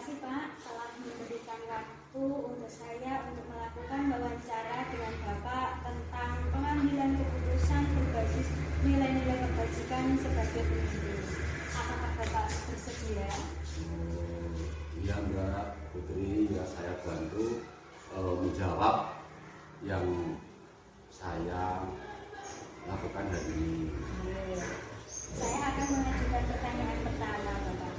kasih Pak telah memberikan waktu untuk saya untuk melakukan wawancara dengan Bapak tentang pengambilan keputusan berbasis nilai-nilai kebajikan sebagai pemimpin. Apakah Bapak bersedia? Iya Mbak Putri, ya saya bantu menjawab yang saya lakukan hari ini. Saya akan mengajukan pertanyaan pertama Bapak.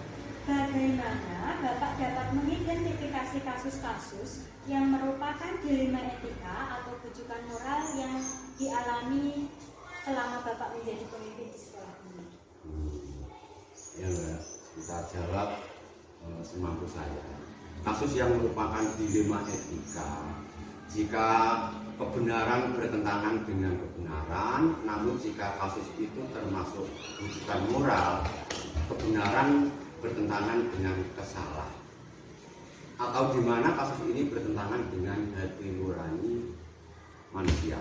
Bagaimana Bapak dapat mengidentifikasi kasus-kasus yang merupakan dilema etika atau bujukan moral yang dialami selama Bapak menjadi pemimpin di sekolah ini? Ya Mbak, kita jawab semampu saya. Kasus yang merupakan dilema etika, jika kebenaran bertentangan dengan kebenaran, namun jika kasus itu termasuk bujukan moral, kebenaran bertentangan dengan kesalahan, atau di mana kasus ini bertentangan dengan hati nurani manusia.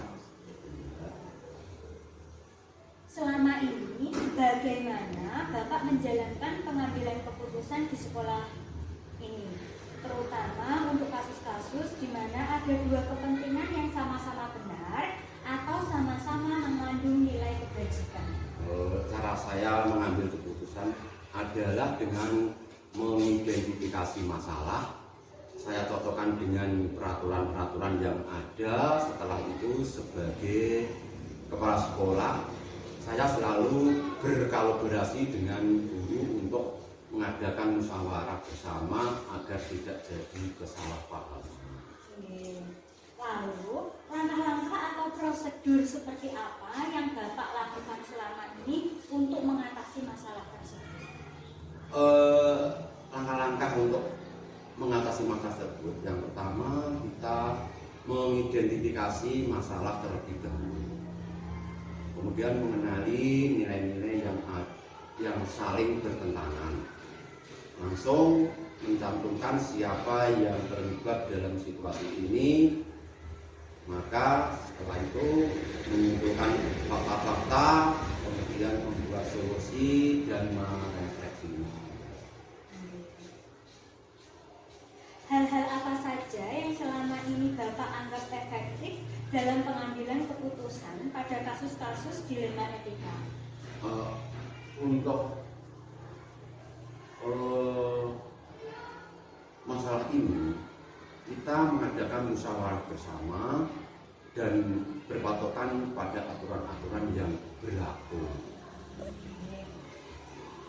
Selama ini bagaimana Bapak menjalankan pengambilan keputusan di sekolah ini, terutama untuk kasus-kasus di mana ada dua kepentingan yang sama-sama benar atau sama-sama mengandung nilai kebajikan? Cara saya mengambil keputusan adalah dengan mengidentifikasi masalah, saya cocokkan dengan peraturan-peraturan yang ada. Setelah itu sebagai kepala sekolah, saya selalu berkolaborasi dengan guru untuk mengadakan musyawarah bersama agar tidak jadi kesalahpahaman. Lalu langkah-langkah atau prosedur seperti apa yang Bapak lakukan selama ini untuk mengatasi masalah tersebut? Langkah-langkah untuk mengatasi masalah tersebut, yang pertama kita mengidentifikasi masalah terlebih dahulu, kemudian mengenali nilai-nilai yang saling bertentangan, langsung mencantumkan siapa yang terlibat dalam situasi ini, maka setelah itu mengumpulkan fakta-fakta, kemudian membuat solusi dan merefleksinya. Hal-hal apa saja yang selama ini Bapak anggap efektif dalam pengambilan keputusan pada kasus-kasus dilema etika? Untuk masalah ini kita mengadakan musyawarah bersama dan berpatokan pada aturan-aturan yang berlaku.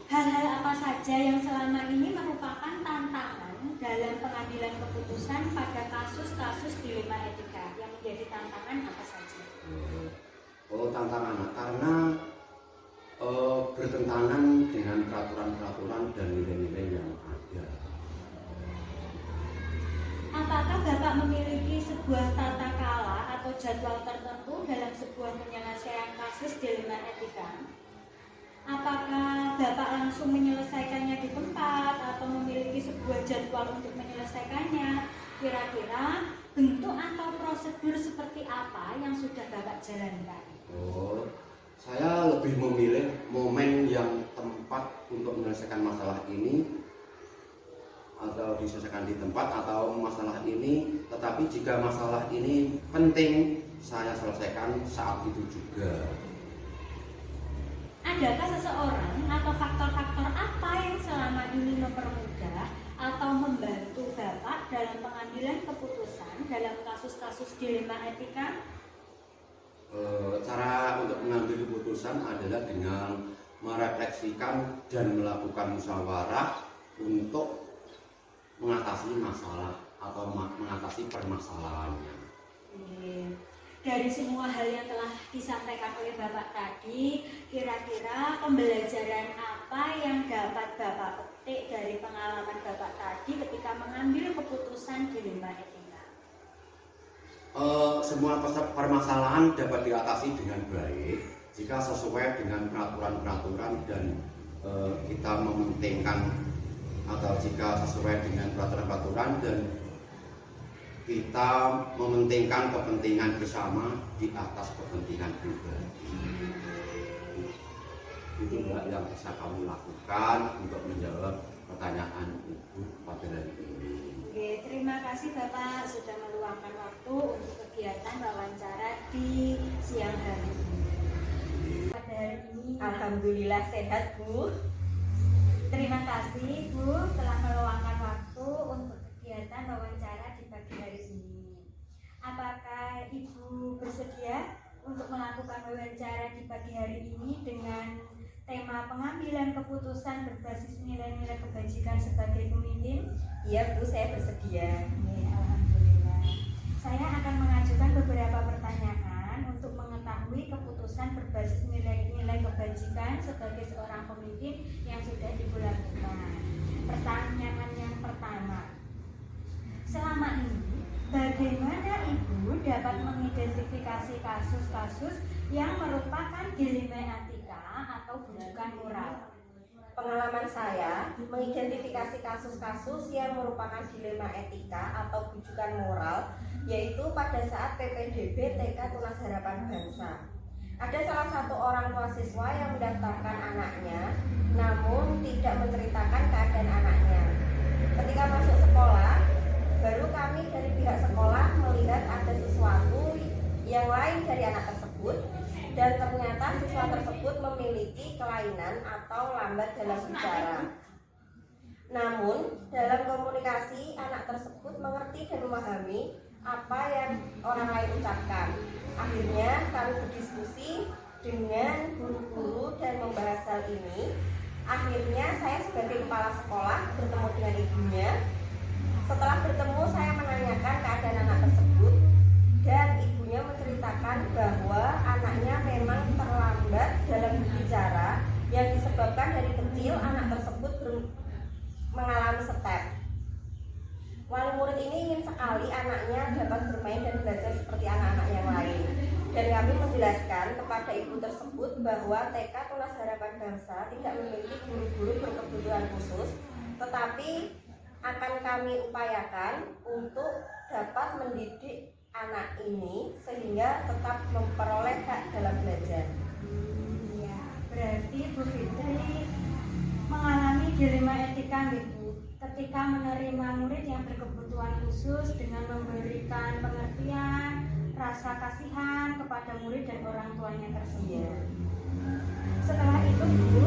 Hal-hal apa saja yang selama ini merupakan tantangan dalam pengambilan keputusan pada kasus-kasus dilema etika? Yang menjadi tantangan apa saja? Tantangan karena bertentangan dengan peraturan-peraturan dan nilai-nilai yang ada. Apakah Bapak memiliki sebuah tata kala atau jadwal tertentu dalam sebuah penyelesaian kasus dilema etika? Apakah Bapak langsung menyelesaikannya di tempat atau memiliki sebuah jadwal untuk menyelesaikannya? Kira-kira bentuk atau prosedur seperti apa yang sudah Bapak jalankan? Saya lebih memilih momen yang tepat untuk menyelesaikan masalah ini, atau diselesaikan di tempat atau masalah ini. Tetapi jika masalah ini penting, saya selesaikan saat itu juga. Adakah seseorang atau faktor-faktor apa yang selama ini mempermudah atau membantu Bapak dalam pengambilan keputusan dalam kasus-kasus dilema etika? Cara untuk mengambil keputusan adalah dengan merefleksikan dan melakukan musyawarah untuk mengatasi masalah atau mengatasi permasalahannya. Dari semua hal yang telah disampaikan oleh Bapak tadi, kira-kira pembelajaran apa yang dapat Bapak petik dari pengalaman Bapak tadi ketika mengambil keputusan dilema etika? Semua permasalahan dapat diatasi dengan baik jika sesuai dengan peraturan-peraturan dan kita mementingkan, atau jika sesuai dengan peraturan-peraturan dan kita mementingkan kepentingan bersama di atas kepentingan pribadi. Itu yang bisa kami lakukan untuk menjawab pertanyaan Ibu pada hari ini. Oke, terima kasih Bapak sudah meluangkan waktu untuk kegiatan wawancara di siang hari ini. Pada hari ini, Alhamdulillah sehat, Bu. terima kasih Bu telah meluangkan waktu untuk kegiatan wawancara di pagi hari ini. Apakah Ibu bersedia untuk melakukan wawancara di pagi hari ini dengan tema pengambilan keputusan berbasis nilai-nilai kebajikan sebagai pemimpin? Iya, Bu, saya bersedia. Oke, alhamdulillah. Saya akan mengajukan beberapa pertanyaan untuk mengetahui keputusan berbasis nilai-nilai kebajikan sebagai seorang pemimpin yang sudah Ibu lakukan. Pertanyaan yang pertama, selama ini bagaimana Ibu dapat mengidentifikasi kasus-kasus yang merupakan dilema etika atau bujukan moral? Pengalaman saya mengidentifikasi kasus-kasus yang merupakan dilema etika atau bujukan moral, yaitu pada saat PPDB TK Tunas Harapan Bangsa. Ada salah satu orang tua siswa yang mendaftarkan anaknya, namun tidak menceritakan keadaan anaknya. Ketika masuk sekolah, baru kami dari pihak sekolah melihat ada sesuatu yang lain dari anak tersebut, dan ternyata siswa tersebut memiliki kelainan atau lambat dalam bicara. Namun, dalam komunikasi, anak tersebut mengerti dan memahami apa yang orang lain ucapkan. Akhirnya, kami berdiskusi dengan guru-guru dan membahas hal ini. Akhirnya, saya sebagai kepala sekolah bertemu dengan ibunya. Setelah bertemu, saya menanyakan keadaan anak tersebut, dan ibunya menceritakan bahwa anaknya memang terlambat dalam berbicara yang disebabkan dari kecil anak tersebut mengalami step. Wali murid ini ingin sekali anaknya dapat bermain dan belajar seperti anak-anak yang lain. Dan kami menjelaskan kepada ibu tersebut bahwa TK Tunas Harapan Bangsa tidak memiliki guru-guru berkebutuhan khusus, tetapi akan kami upayakan untuk dapat mendidik anak ini sehingga tetap memperoleh hak dalam belajar. Ya, berarti Bu Fitri mengalami dilema etika gitu ketika menerima murid yang berkebutuhan khusus dengan memberikan pengertian, rasa kasihan kepada murid dan orang tuanya tersebut. Setelah itu Bu,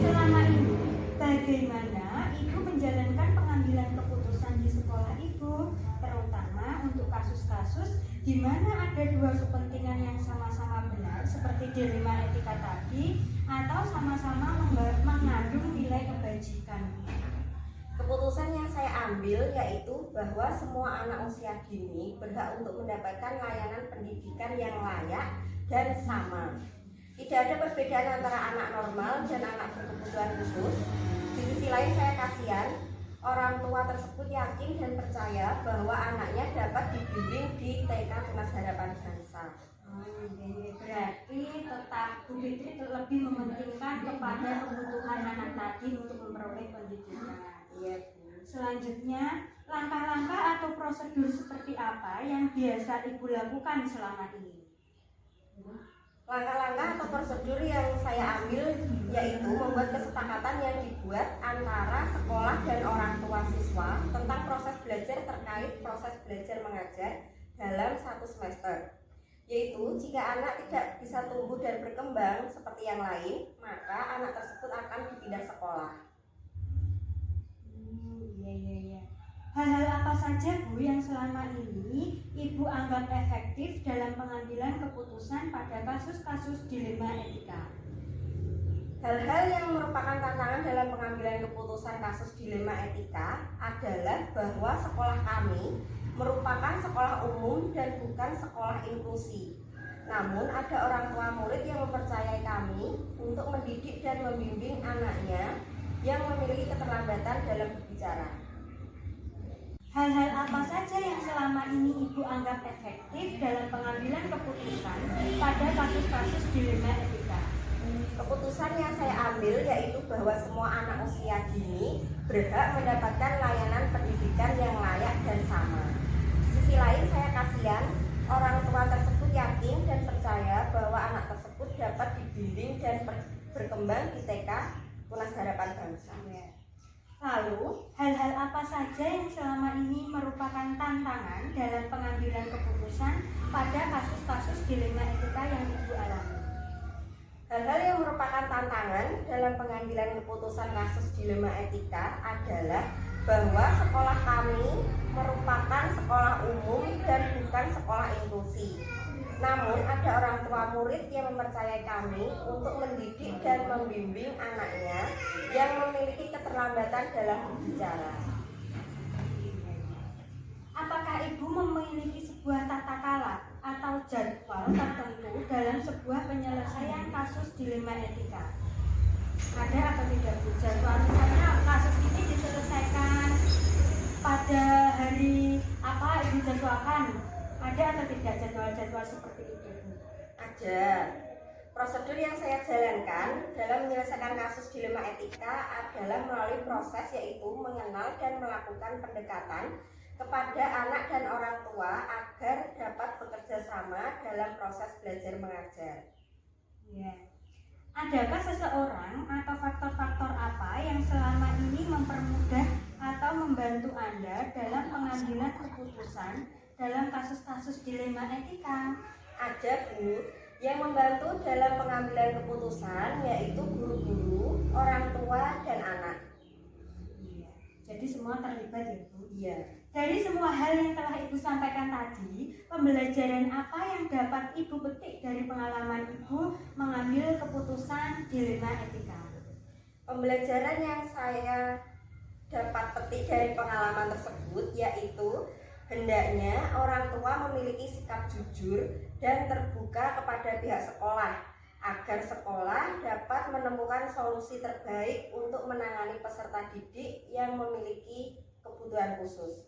selama ini bagaimana Ibu menjalankan pengambilan keputusan di sekolah Ibu, terutama untuk kasus-kasus di mana ada dua kepentingan yang sama-sama benar seperti dilema etika tadi atau sama-sama mengandung nilai kebajikan? Keputusan yang saya ambil yaitu bahwa semua anak usia dini berhak untuk mendapatkan layanan pendidikan yang layak dan sama. Tidak ada perbedaan antara anak normal dan anak berkebutuhan khusus. Di sisi lain saya kasihan, orang tua tersebut yakin dan percaya bahwa anaknya dapat dibimbing di TK Tunas Harapan Bangsa. Berarti tetap Bu Fitri lebih mementingkan kepada kebutuhan anak tadi untuk memperoleh pendidikan. Iya, Bu. Selanjutnya, langkah-langkah atau prosedur seperti apa yang biasa Ibu lakukan selama ini? Langkah-langkah atau prosedur yang saya ambil yaitu membuat kesepakatan yang dibuat antara sekolah dan orang tua siswa tentang proses belajar terkait proses belajar mengajar dalam satu semester. Yaitu jika anak tidak bisa tumbuh dan berkembang seperti yang lain, maka anak tersebut akan dipindah sekolah. Iya. Hal-hal apa saja Bu yang selama ini Ibu anggap efektif dalam pengambilan keputusan pada kasus-kasus dilema etika? Hal-hal yang merupakan tantangan dalam pengambilan keputusan kasus dilema etika adalah bahwa sekolah kami merupakan sekolah umum dan bukan sekolah inklusi. Namun ada orang tua murid yang mempercayai kami untuk mendidik dan membimbing anaknya yang memiliki keterlambatan dalam berbicara. Hal-hal apa saja yang selama ini Ibu anggap efektif dalam pengambilan keputusan pada kasus-kasus dilema etika? Keputusan yang saya ambil yaitu bahwa semua anak usia dini berhak mendapatkan layanan pendidikan yang layak dan sama. Di sisi lain saya kasihan orang tua tersebut yakin dan percaya bahwa anak tersebut dapat dibimbing dan berkembang di TK Tunas Harapan Harapan Bangsa. Lalu, hal-hal apa saja yang selama ini merupakan tantangan dalam pengambilan keputusan pada kasus-kasus dilema etika yang Ibu alami? Hal-hal yang merupakan tantangan dalam pengambilan keputusan kasus dilema etika adalah bahwa sekolah kami merupakan sekolah umum dan bukan sekolah inklusi. Namun ada orang tua murid yang mempercayai kami untuk mendidik dan membimbing anaknya yang memiliki keterlambatan dalam berbicara. Apakah Ibu memiliki sebuah tata cara atau jadwal tertentu dalam sebuah penyelesaian kasus dilema etika? Ada atau tidak Bu? Jadwal misalnya kasus ini diselesaikan pada hari apa Ibu jadwalkan? Ada atau tidak jadwal-jadwal seperti itu? Ada. Prosedur yang saya jalankan dalam menyelesaikan kasus dilema etika adalah melalui proses yaitu mengenal dan melakukan pendekatan kepada anak dan orang tua agar dapat bekerja sama dalam proses belajar mengajar. Ya. Adakah seseorang atau faktor-faktor apa yang selama ini mempermudah atau membantu Anda dalam pengambilan keputusan dalam kasus-kasus dilema etika? Ada Bu, yang membantu dalam pengambilan keputusan yaitu guru-guru, orang tua, dan anak. Iya. Jadi semua terlibat ya Bu? Iya. Dari semua hal yang telah Ibu sampaikan tadi, pembelajaran apa yang dapat Ibu petik dari pengalaman Ibu mengambil keputusan dilema etika? Pembelajaran yang saya dapat petik dari pengalaman tersebut yaitu hendaknya orang tua memiliki sikap jujur dan terbuka kepada pihak sekolah agar sekolah dapat menemukan solusi terbaik untuk menangani peserta didik yang memiliki kebutuhan khusus.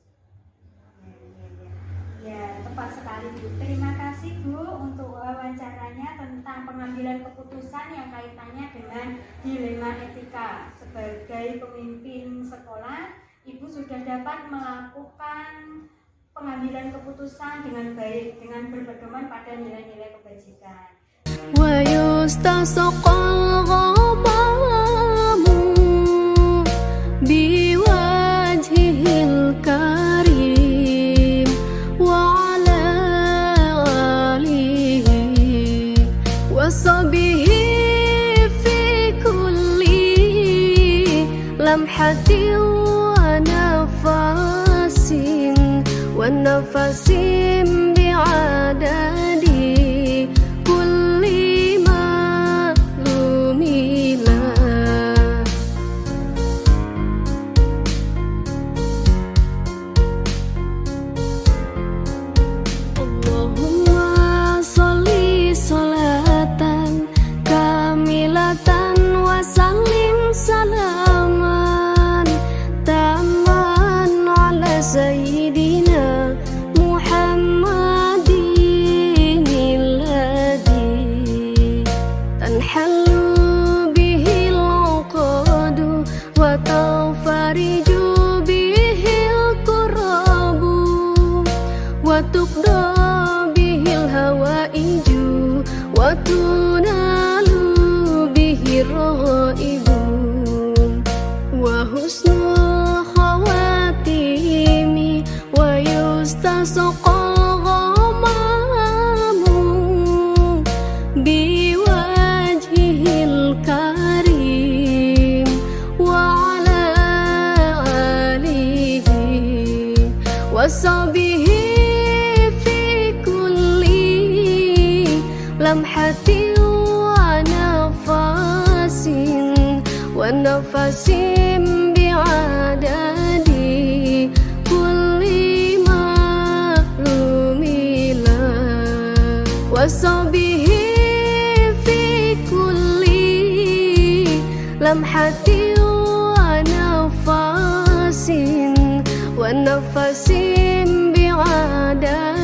Ya, tepat sekali Bu. Terima kasih Bu untuk wawancaranya tentang pengambilan keputusan yang kaitannya dengan dilema etika. Sebagai pemimpin sekolah, Ibu sudah dapat melakukan pengambilan keputusan dengan baik, dengan berpedoman pada nilai-nilai kebajikan. ويستسقى الغمام بوجهه الكريم وعلى آله وصحبه في كل لمحة ونفس والنفس بعدد كل معلوم له. اللهم صل صلاة كاملة وسلم سلاما تاما على سيدنا محمد الذي تنحل به العقد وتنفرج به الكرب وتقضى به الهوائج وتنال به الرغائب وحسن الخواتيم ويستسقى الغمام بوجهه الكريم وعلى آله وصحبه في كل لمحة ونفس والنفس بعدد كل معلوم له وصحبه في كل لمحة ونفس والنفس بعدد